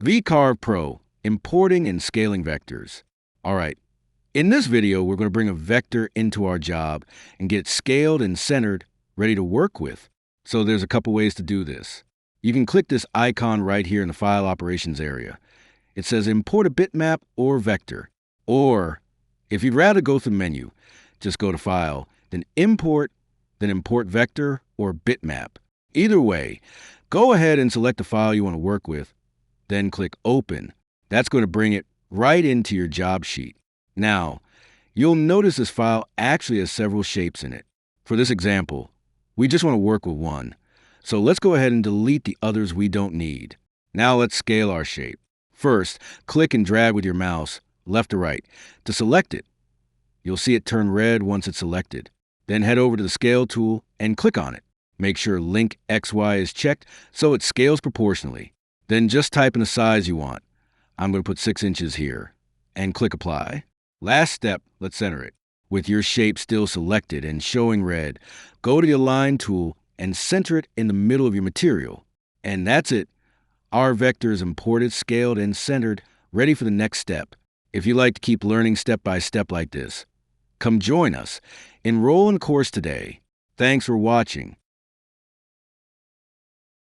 VCarve Pro, importing and scaling vectors. All right, in this video, we're going to bring a vector into our job and get it scaled and centered, ready to work with. So there's a couple ways to do this. You can click this icon right here in the File Operations area. It says Import a bitmap or vector. Or, if you'd rather go through the menu, just go to File, then Import Vector or Bitmap. Either way, go ahead and select the file you want to work with, then click Open. That's going to bring it right into your job sheet. Now, you'll notice this file actually has several shapes in it. For this example, we just want to work with one. So let's go ahead and delete the others we don't need. Now let's scale our shape. First, click and drag with your mouse, left to right, to select it. You'll see it turn red once it's selected. Then head over to the Scale tool and click on it. Make sure Link XY is checked so it scales proportionally. Then just type in the size you want. I'm going to put 6 inches here. And click Apply. Last step, let's center it. With your shape still selected and showing red, go to the Align tool and center it in the middle of your material. And that's it. Our vector is imported, scaled, and centered, ready for the next step. If you like to keep learning step by step like this, come join us. Enroll in course today. Thanks for watching.